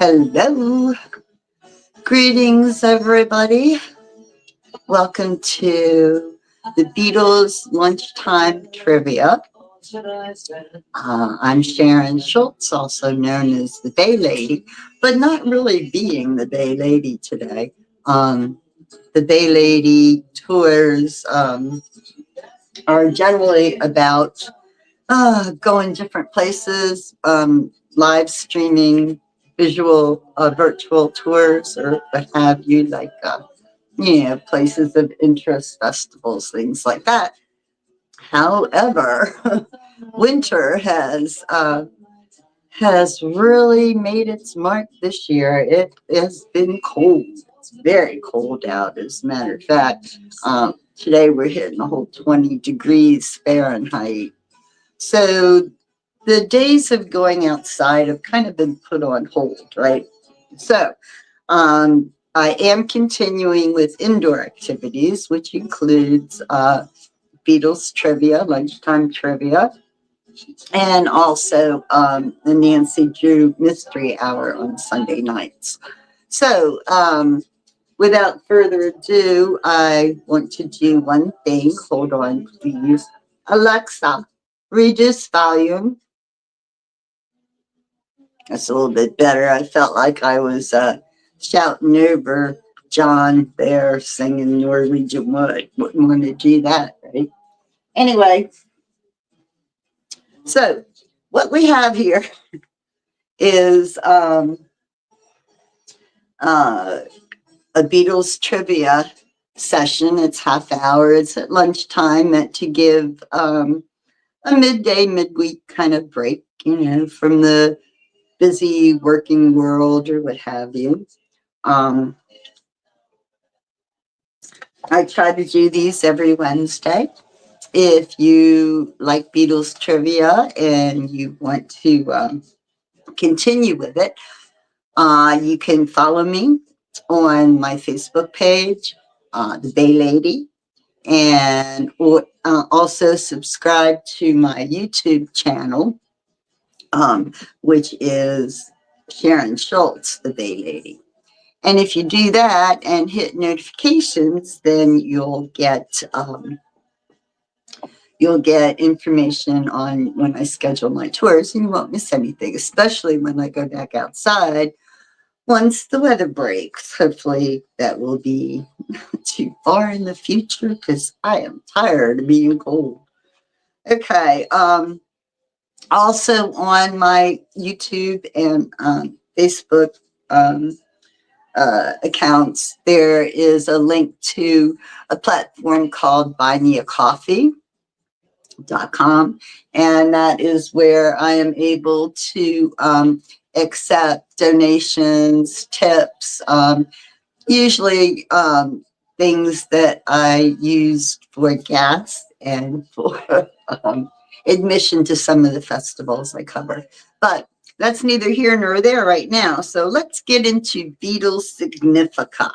Hello, greetings, everybody. Welcome to the Beatles Lunchtime Trivia. I'm Sharon Schultz, also known as the Bay Lady, but not really being the Bay Lady today. The Bay Lady tours are generally about going different places, live streaming visual, virtual tours or what have you, like, places of interest, festivals, things like that. However, winter has really made its mark this year. It has been cold. It's very cold out, as a matter of fact. Today we're hitting a whole 20 degrees Fahrenheit. So the days of going outside have kind of been put on hold, right? So I am continuing with indoor activities, which includes Beatles trivia, lunchtime trivia, and also the Nancy Drew Mystery Hour on Sunday nights. So without further ado, I want to do one thing. Hold on, please. Alexa, reduce volume. That's a little bit better. I felt like I was shouting over John there singing Norwegian Wood. Wouldn't want to do that, right? Anyway, so what we have here is a Beatles trivia session. It's half hour. It's at lunchtime, meant to give a midday, midweek kind of break, from the busy working world or what have you. I try to do these every Wednesday. If you like Beatles trivia and you want to continue with it, you can follow me on my Facebook page, The Bay Lady, and also subscribe to my YouTube channel, which is Sharon Schultz, The Bay Lady. And if you do that and hit notifications, then you'll get information on when I schedule my tours, and you won't miss anything, especially when I go back outside once the weather breaks. Hopefully that will be too far in the future because I am tired of being cold. Okay. Also on my YouTube and Facebook accounts, there is a link to a platform called buymeacoffee.com, and that is where I am able to accept donations, tips, usually things that I used for gas and for admission to some of the festivals I cover. But that's neither here nor there right now. So let's get into Beatles Significa.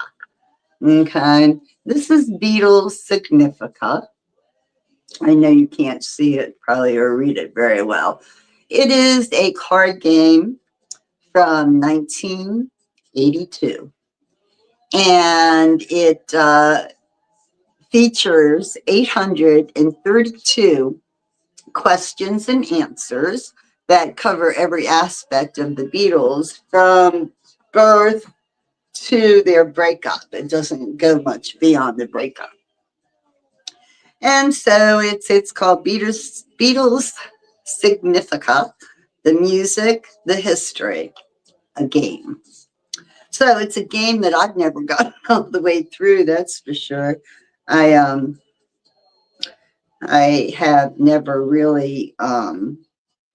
Okay, this is Beatles Significa. I know you can't see it probably or read it very well. It is a card game from 1982. And it features 832 questions and answers that cover every aspect of the Beatles from birth to their breakup. It doesn't go much beyond the breakup. And so it's called Beatles Significa, the music, the history, a game. So it's a game that I've never gotten all the way through, that's for sure. I have never really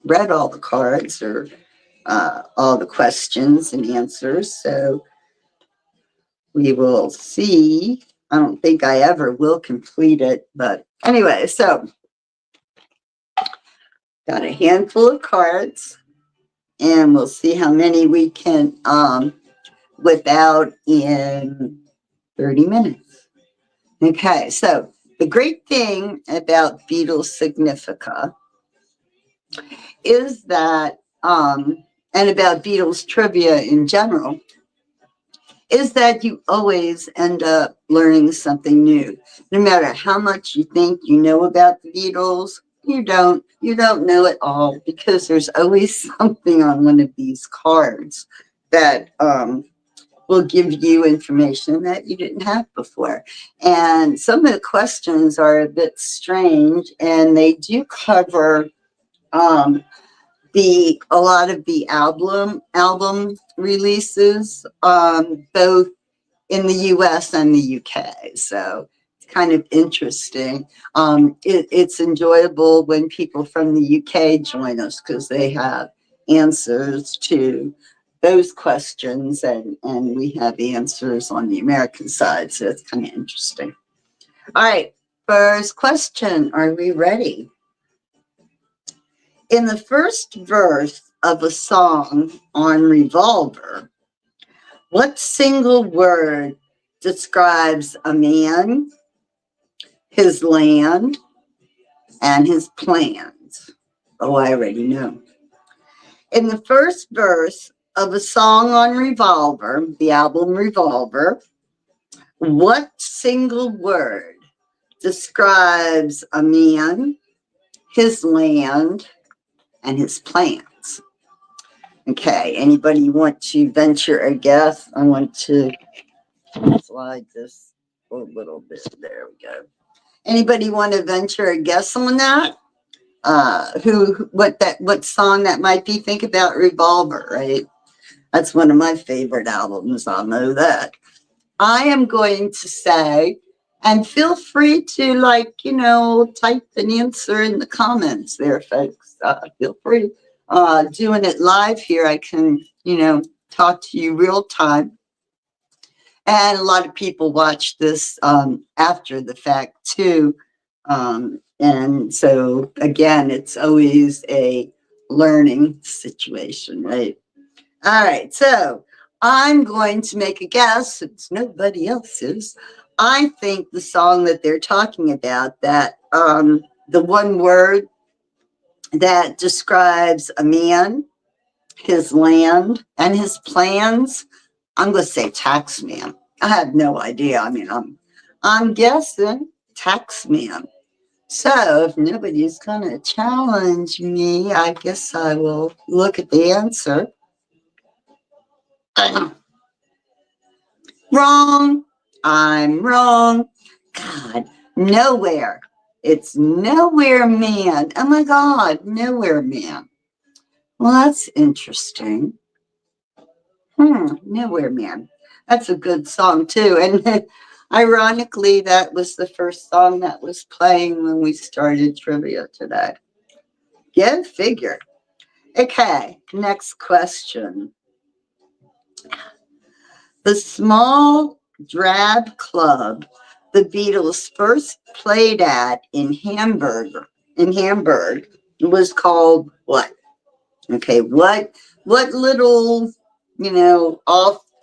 read all the cards or all the questions and answers. So we will see. I don't think I ever will complete it. But anyway, so got a handful of cards, and we'll see how many we can whip out in 30 minutes. Okay, so the great thing about Beatles Significa is that and about Beatles trivia in general is that you always end up learning something new. No matter how much you think you know about the Beatles, you don't. You don't know it all because there's always something on one of these cards that will give you information that you didn't have before. And some of the questions are a bit strange, and they do cover um, the a lot of the album releases, both in the U.S. and the U.K. So it's kind of interesting. It's enjoyable when people from the U.K. join us because they have answers to those questions, and we have answers on the American side. So it's kind of interesting. All right, first question. Are we ready? In the first verse of a song on Revolver, what single word describes a man, his land, and his plans? Oh, I already know. In the first verse of a song on Revolver, the album Revolver, what single word describes a man, his land, and his plans? Okay, anybody want to venture a guess? I want to slide this a little bit. There we go. Anybody want to venture a guess on that? What song that might be? Think about Revolver, right? That's one of my favorite albums. I know that. I am going to say, and feel free to type an answer in the comments there, folks. Feel free. Doing it live here, I can, talk to you real time. And a lot of people watch this after the fact too. And so again, it's always a learning situation, right? All right, so I'm going to make a guess since nobody else is. I think the song that they're talking about, that the one word that describes a man, his land, and his plans, I'm going to say tax man. I have no idea. I mean, I'm guessing tax man. So if nobody's going to challenge me, I guess I will look at the answer. Wrong. I'm wrong. God, nowhere. It's nowhere man. Oh my God, nowhere man. Well, that's interesting. Nowhere man. That's a good song too. And ironically, that was the first song that was playing when we started trivia today. Go figure. Okay, next question. The small drab club the Beatles first played at in Hamburg was called what? Okay, what little,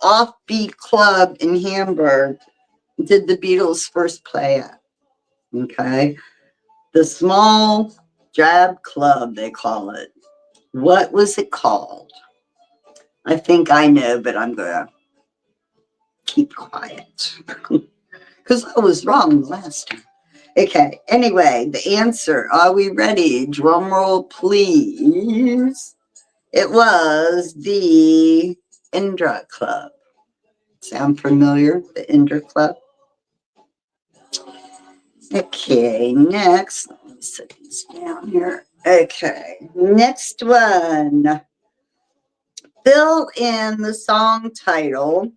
offbeat club in Hamburg did the Beatles first play at? Okay. The small drab club, they call it. What was it called? I think I know, but I'm gonna keep quiet. Because I was wrong last time. Okay, anyway, the answer. Are we ready? Drum roll, please. It was the Indra Club. Sound familiar? The Indra Club? Okay, next. Let me set these down here. Okay, next one. Fill in the song title.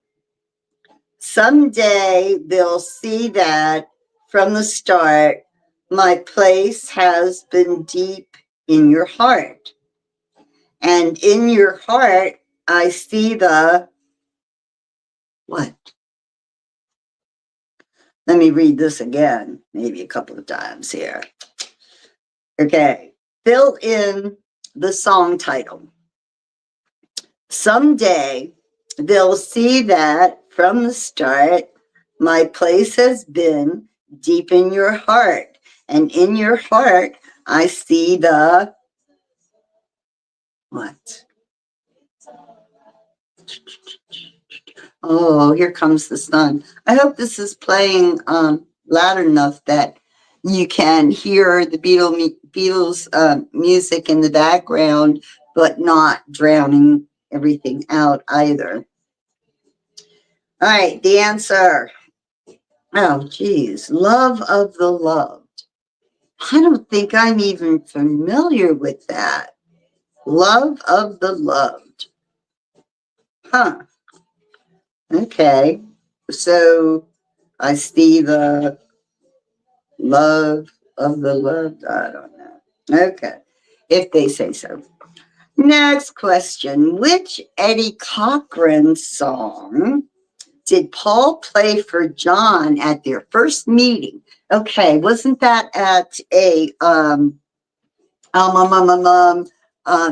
Someday they'll see that from the start, my place has been deep in your heart. And in your heart, I see the what? Let me read this again, maybe a couple of times here. Okay, fill in the song title. Someday they'll see that from the start, my place has been deep in your heart. And in your heart, I see the what? Oh, here comes the sun. I hope this is playing loud enough that you can hear the Beatles music in the background, but not drowning everything out either. All right, the answer. Oh, geez. Love of the Loved. I don't think I'm even familiar with that. Love of the Loved. Huh. Okay. So I see the love of the loved. I don't know. Okay. If they say so. Next question. Which Eddie Cochran song did Paul play for John at their first meeting? Okay, wasn't that at a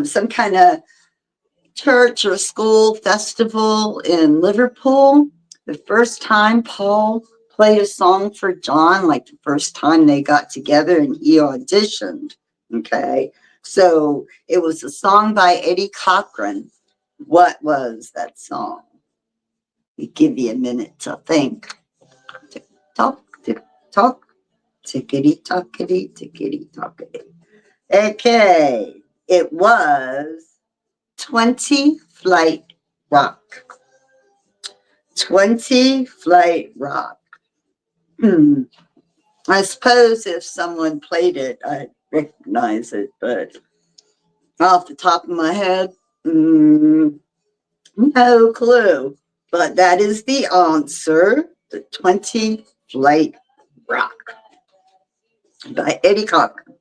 some kind of church or school festival in Liverpool? The first time Paul played a song for John, like the first time they got together and he auditioned. Okay, so it was a song by Eddie Cochran. What was that song? We give you a minute to think. Tick tock, tick tock, tickety tockety, tickety tockety. Okay, it was 20 Flight Rock. 20 Flight Rock. I suppose if someone played it, I'd recognize it, but off the top of my head, no clue. But that is the answer. The 20 Flight Rock by Eddie Cochran.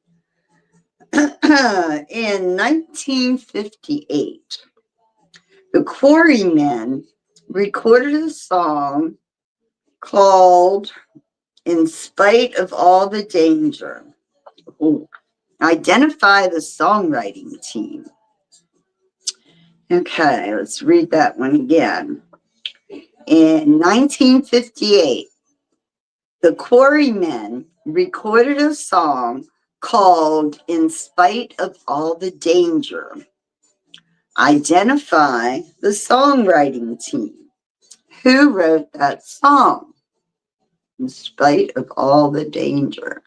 In 1958, the Quarrymen recorded a song called In Spite of All the Danger. Ooh. Identify the songwriting team. Okay, let's read that one again. In 1958, the Quarrymen recorded a song called In Spite of All the Danger. Identify the songwriting team. Who wrote that song? In spite of all the danger.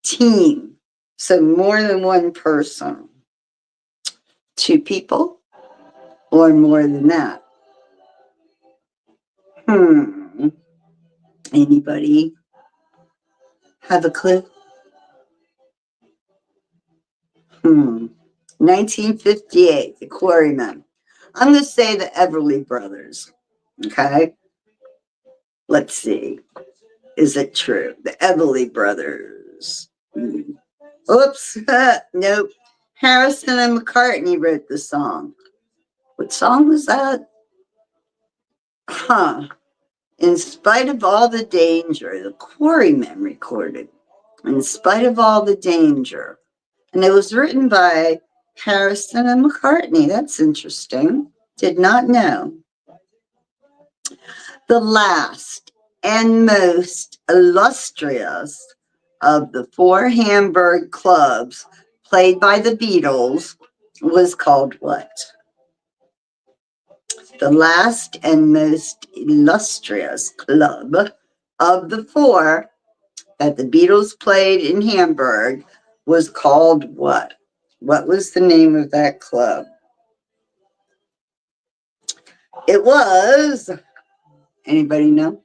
Team. So more than one person. 2 people or more than that. Anybody have a clue? 1958, the Quarrymen. I'm going to say the Everly Brothers. Okay. Let's see. Is it true? The Everly Brothers. Oops. Nope. Harrison and McCartney wrote the song. What song was that? In spite of all the danger, the Quarrymen recorded. In spite of all the danger. And it was written by Harrison and McCartney. That's interesting. Did not know. The last and most illustrious of the 4 Hamburg clubs played by the Beatles was called what? The last and most illustrious club of the 4 that the Beatles played in Hamburg was called what? What was the name of that club? It was, anybody know?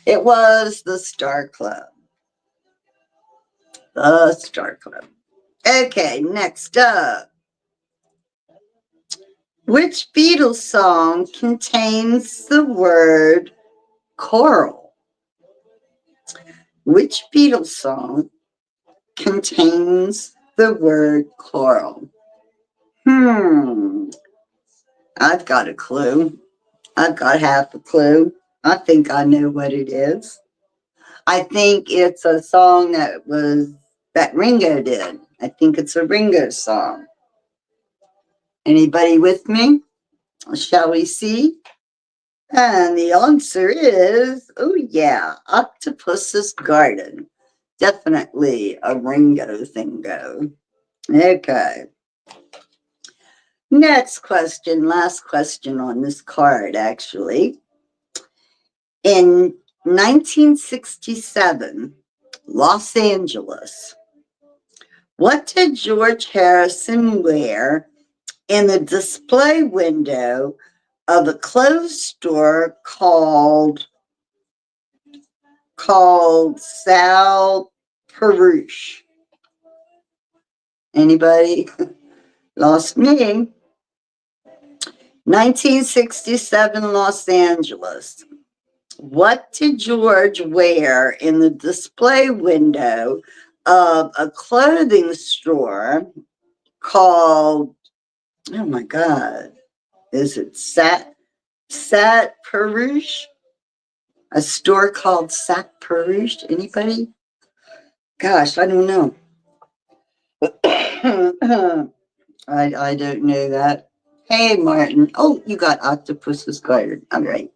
It was the Star Club. The Star Club. Okay, next up. Which Beatles song contains the word coral? Which Beatles song contains the word coral? I've got a clue. I've got half a clue. I think I know what it is. I think it's a song that Ringo did. I think it's a Ringo song. Anybody with me? Shall we see? And the answer is, oh yeah, Octopus's Garden. Definitely a Ringo thingo. Okay. Next question, last question on this card, actually. In 1967, Los Angeles, what did George Harrison wear in the display window of a clothes store called Sal Peruche? Anybody? Lost me. 1967 Los Angeles. What did George wear in the display window of a clothing store called, oh my God, is it Sat Peruche? A store called Sat Peruche? Anybody? Gosh, I don't know. I don't know that. Hey, Martin. Oh, you got Octopus's Garden. All right.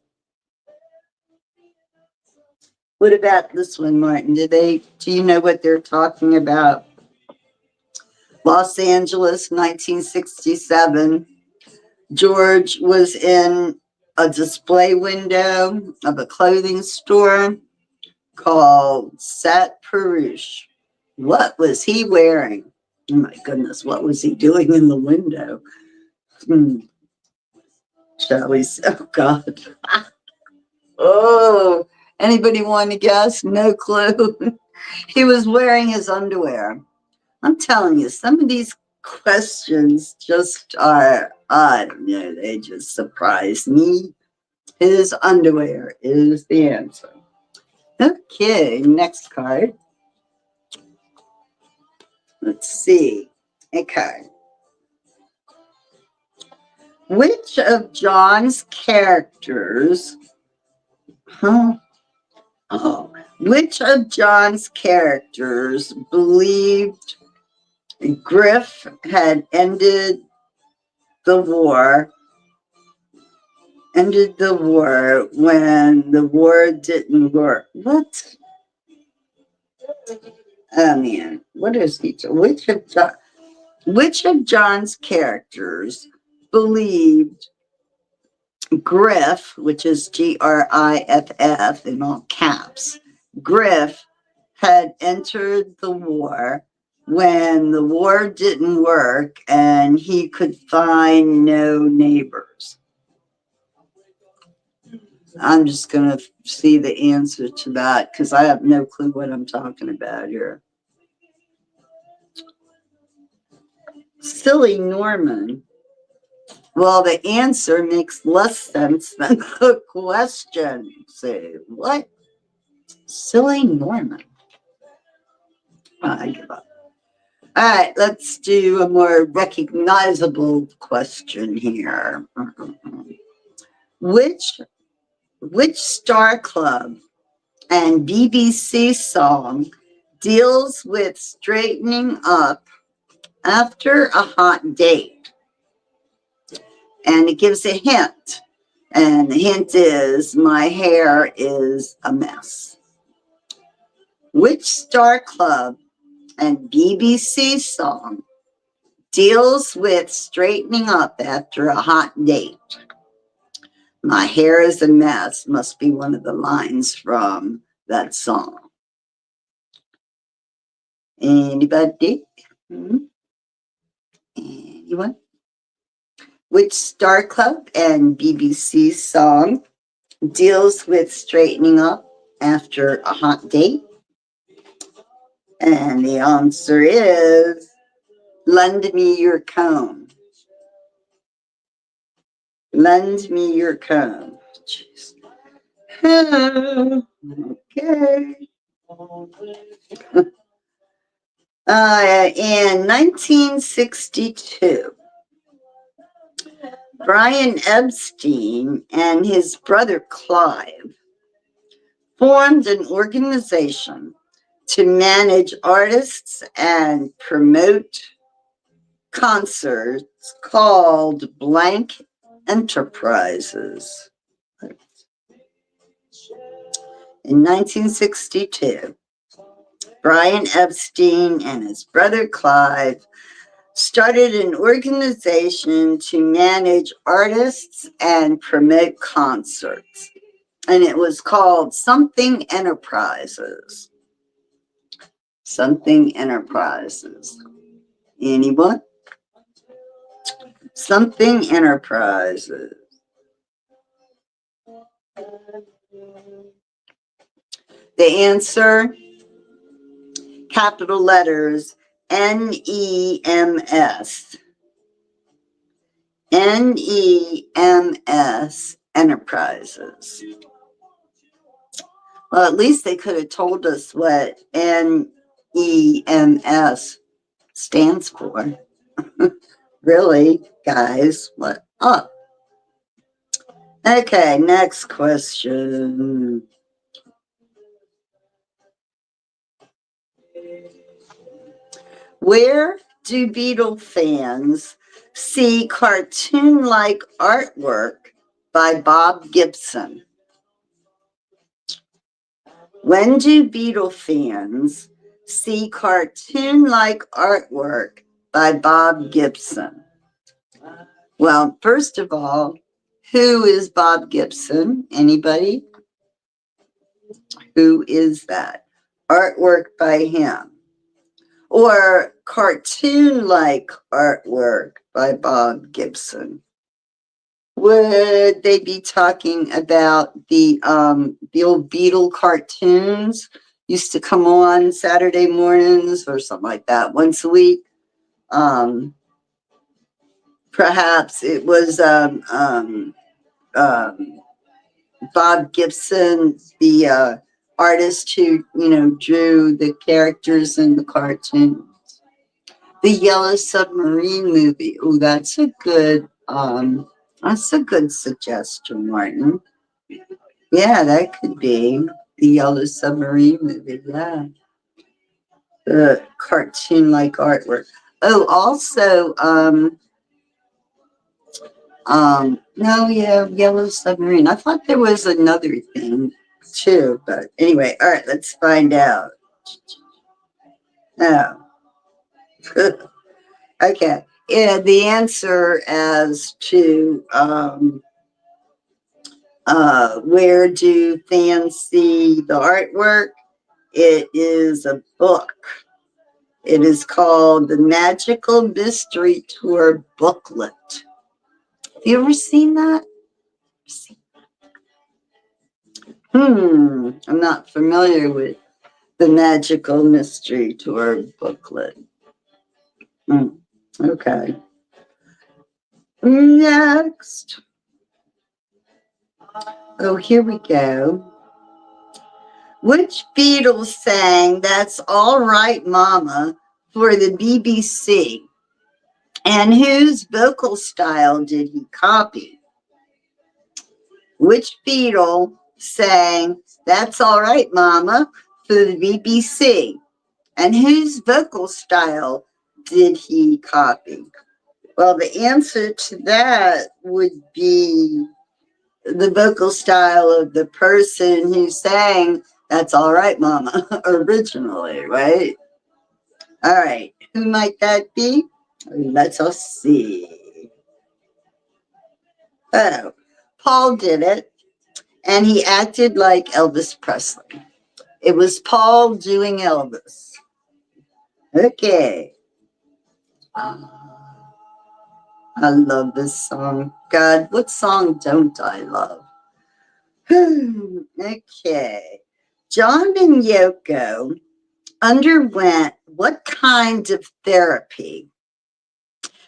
What about this one, Martin? Do you know what they're talking about? Los Angeles, 1967. George was in a display window of a clothing store called Sat Peruche. What was he wearing? Oh my goodness, what was he doing in the window? Shall we? Oh God. Oh, anybody want to guess? No clue. He was wearing his underwear. I'm telling you, some of these questions just are, I don't know, they just surprise me. His underwear is the answer. Okay, next card. Let's see. Okay. Which of John's characters, huh? Oh, which of John's characters believed Griff had the war when the war didn't work? What? Oh man, what is he? Which of John's characters believed Griff, which is Griff in all caps, Griff had entered the war when the war didn't work and he could find no neighbors? I'm just going to see the answer to that because I have no clue what I'm talking about here. Silly Norman. Well, the answer makes less sense than the question. Say, what? Silly Norman. I give up. All right, let's do a more recognizable question here. Which Star Club and BBC song deals with straightening up after a hot date? And it gives a hint. And the hint is, my hair is a mess. Which Star Club and BBC song deals with straightening up after a hot date? My hair is a mess must be one of the lines from that song. Anybody? Anyone? Which Star Club and BBC song deals with straightening up after a hot date? And the answer is Lend Me Your Comb. Lend Me Your Comb. Jeez. Okay. In 1962, Brian Epstein and his brother Clive formed an organization to manage artists and promote concerts called Blank Enterprises. In 1962, Brian Epstein and his brother Clive started an organization to manage artists and promote concerts. And it was called Something Enterprises. Something Enterprises. Anyone? Something Enterprises. The answer, capital letters, NEMS. NEMS Enterprises. Well, at least they could have told us what NEMS stands for. Really, guys, what up? Okay, next question. Where do Beatle fans see cartoon-like artwork by Bob Gibson? When do Beatle fans see cartoon-like artwork by Bob Gibson? Well, first of all, who is Bob Gibson? Anybody? Who is that? Artwork by him. Or cartoon-like artwork by Bob Gibson. Would they be talking about the old Beatle cartoons? Used to come on Saturday mornings or something like that, once a week. Perhaps it was Bob Gibson, the artist who, drew the characters in the cartoon. The Yellow Submarine movie. Oh, that's a good suggestion, Martin. Yeah, that could be the Yellow Submarine movie. Yeah. The cartoon-like artwork. Oh, also, no, yeah, Yellow Submarine. I thought there was another thing too, but anyway, all right, let's find out. Oh. Okay. Yeah, the answer as to where do fans see the artwork? It is a book. It is called The Magical Mystery Tour Booklet. Have you ever seen that? I'm not familiar with the Magical Mystery Tour Booklet. Okay. Next. Oh, here we go. Which Beatles sang That's All Right, Mama for the BBC? And whose vocal style did he copy? Which Beatle sang That's All Right, Mama for the BBC? And whose vocal style did he copy? Well, the answer to that would be the vocal style of the person who sang That's All Right, Mama originally, right? All right, who might that be? Let's all see. Oh, Paul did it, and he acted like Elvis Presley. It was Paul doing Elvis. Okay. I love this song. God, what song don't I love? Okay. John and Yoko underwent what kind of therapy,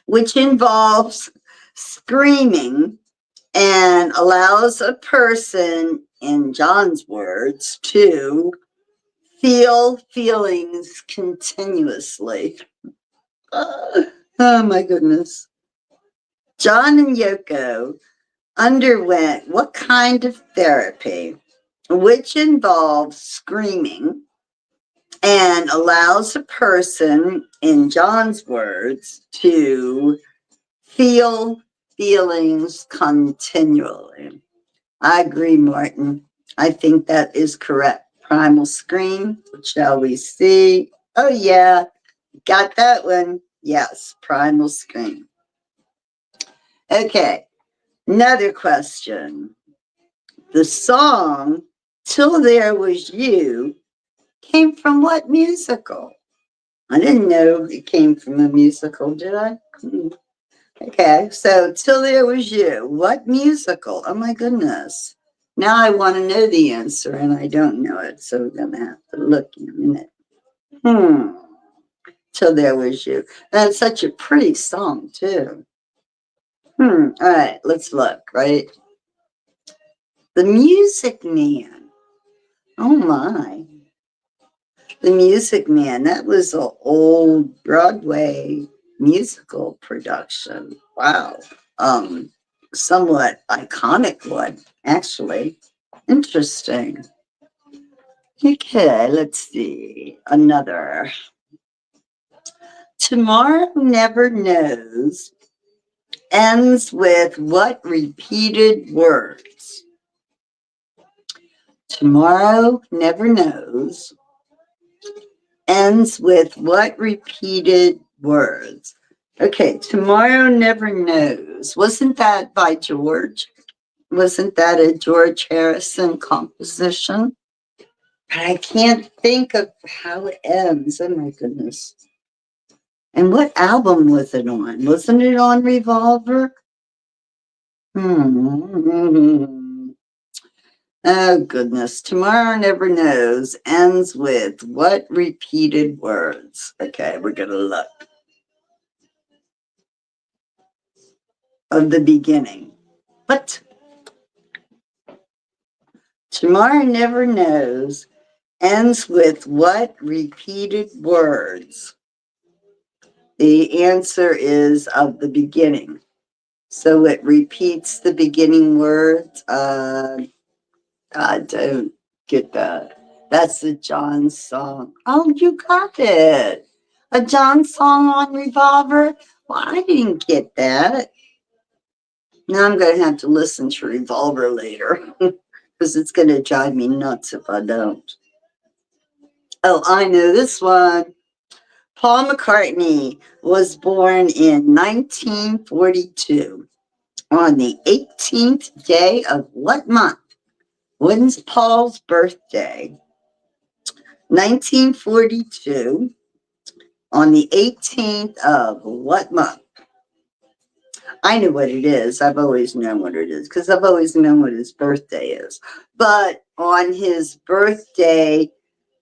which involves screaming and allows a person, in John's words, to feel feelings continuously. Oh my goodness. John and Yoko underwent what kind of therapy, which involves screaming and allows a person, in John's words, to feel feelings continually? I agree, Martin. I think that is correct. Primal Scream. Shall we see? Oh, yeah. Got that one. Yes, primal scream. Okay, another question. The song Till There Was You came from what musical? I didn't know it came from a musical, did I? Okay, so Till There Was You. What musical? Oh my goodness. Now I want to know the answer and I don't know it, so we're going to have to look in a minute. Till There Was You. That's such a pretty song, too. All right, let's look, right? The Music Man. Oh my. The Music Man. That was an old Broadway musical production. Wow. Somewhat iconic one, actually. Interesting. Okay, let's see. Another. Tomorrow Never Knows ends with what repeated words? Tomorrow Never Knows ends with what repeated words? Okay, Tomorrow Never Knows. Wasn't that by George? Wasn't that a George Harrison composition? But I can't think of how it ends. Oh my goodness. And what album was it on? Wasn't it on Revolver? Oh goodness. Tomorrow Never Knows ends with what repeated words? Okay, we're gonna look. Of the beginning. What? Tomorrow Never Knows ends with what repeated words? The answer is of the beginning. So it repeats the beginning words. I don't get that. That's the John song. Oh, you got it. A John song on Revolver? Well, I didn't get that. Now I'm going to have to listen to Revolver later because it's going to drive me nuts if I don't. Oh, I know this one. Paul McCartney was born in 1942 on the 18th day of what month? When's Paul's birthday? 1942 on the 18th of what month? I know what it is. I've always known what it is because I've always known what his birthday is. But on his birthday,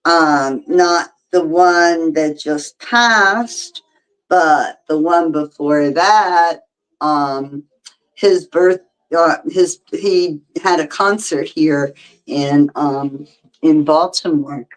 not the one that just passed, but the one before that, his birth, he had a concert here in Baltimore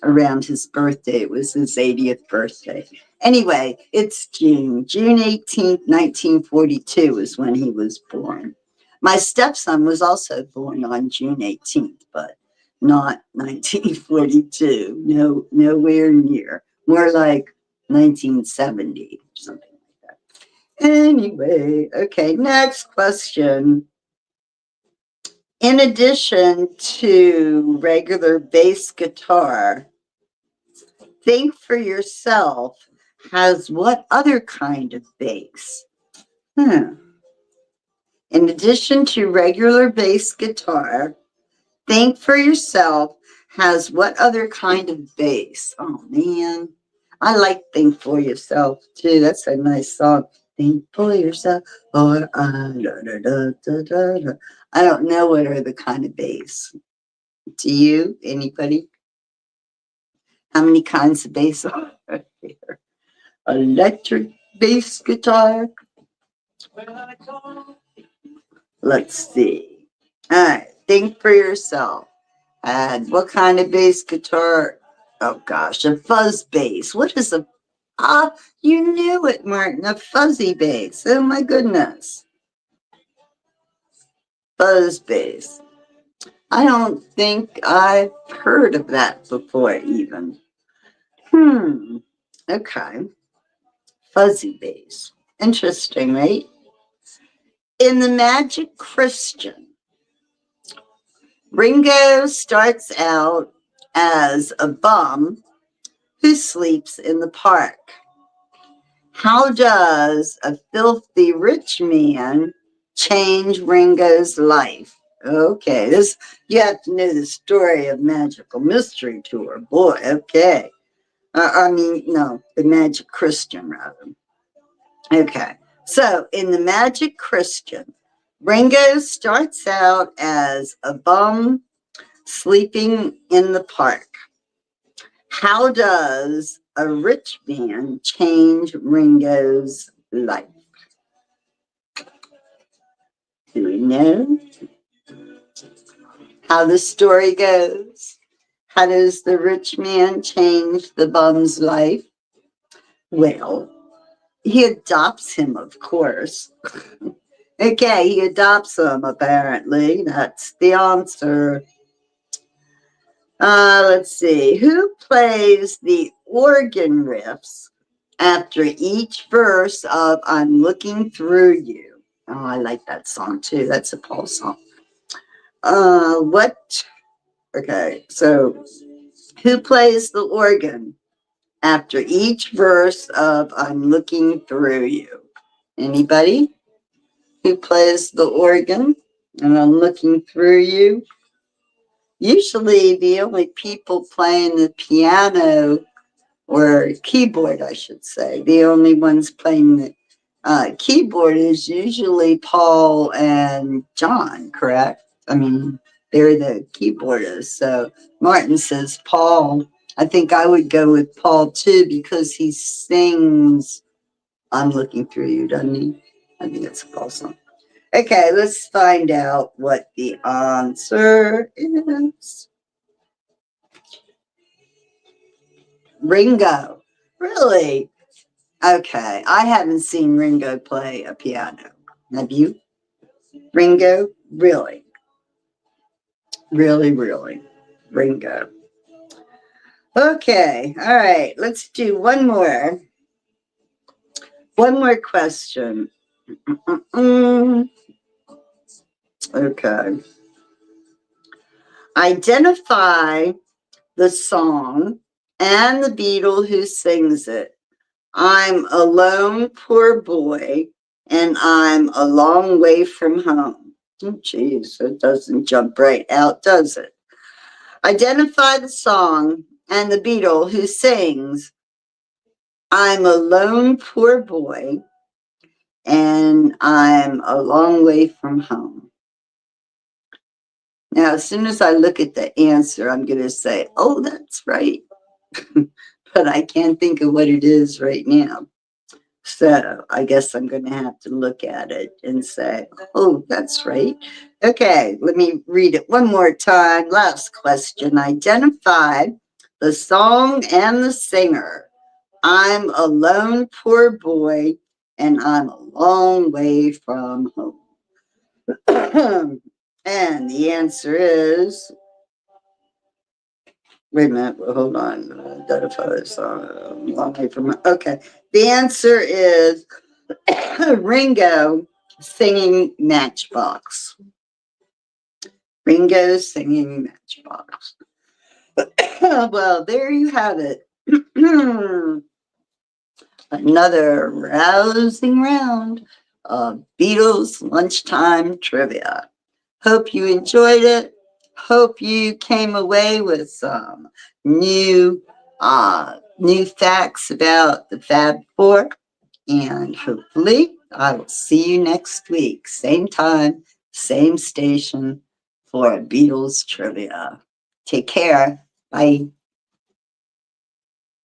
around his birthday. It was his 80th birthday. Anyway, it's June 18th, 1942 is when he was born. My stepson was also born on June 18th, but not 1942. No, nowhere near. More like 1970, something like that. Anyway, okay, next question. In addition to regular bass guitar, Think for Yourself has what other kind of bass? In addition to regular bass guitar, Think for Yourself has what other kind of bass? Oh man, I like Think for Yourself too. That's a nice song. Think for yourself, or I don't know what are the kind of bass. Do you? Anybody? How many kinds of bass are there? Electric bass guitar. Let's see. All right, Think for Yourself. And what kind of bass guitar? Oh gosh, a fuzz bass. What is a you knew it, Martin. A fuzzy bass. Oh my goodness. Fuzz bass. I don't think I've heard of that before even. Okay. Fuzzy bass. Interesting, right? In The Magic Christian, Ringo starts out as a bum who sleeps in the park. How does a filthy rich man change Ringo's life? Okay, this you have to know the story of Magical Mystery Tour. Boy, okay. No, the Magic Christian, rather. Okay, so in the Magic Christian, Ringo starts out as a bum sleeping in the park. How does a rich man change Ringo's life? Do we know how the story goes? How does the rich man change the bum's life? Well, he adopts him, of course. Okay, he adopts him, apparently. That's the answer. Let's see. Who plays the organ riffs after each verse of I'm Looking Through You? Oh, I like that song too. That's a Paul song. What? Okay, so who plays the organ after each verse of I'm Looking Through You? Anybody who plays the organ and I'm Looking Through You? Usually the only people playing the piano or keyboard, I should say, the only ones playing the keyboard is usually Paul and John, correct? I mean, they're the keyboarders. So Martin says Paul. I think I would go with Paul too because he sings I'm Looking Through You, doesn't he? I think it's a Paul song. Okay, let's find out what the answer is. Ringo. Really? Okay, I haven't seen Ringo play a piano. Have you? Ringo? Really? Really, really. Ringo. Okay, all right, let's do one more. One more question. Okay. Identify the song and the Beatle who sings it. I'm a lone poor boy and I'm a long way from home. Oh, geez, it doesn't jump right out, does it? Identify the song and the Beatle who sings I'm a lone poor boy and I'm a long way from home. Now, as soon as I look at the answer, I'm going to say, oh, that's right. But I can't think of what it is right now. So I guess I'm going to have to look at it and say, oh, that's right. Okay, let me read it one more time. Last question. Identify the song and the singer. I'm a lone poor boy and I'm a long way from home. And the answer is, wait a minute, well, hold on. Identify the song. Long way from home. Okay, the answer is Ringo singing Matchbox. Ringo singing Matchbox. Well, there you have it. Another rousing round of Beatles lunchtime trivia. Hope you enjoyed it. Hope you came away with some new facts about the Fab Four. And hopefully I will see you next week. Same time, same station for Beatles trivia. Take care. Bye.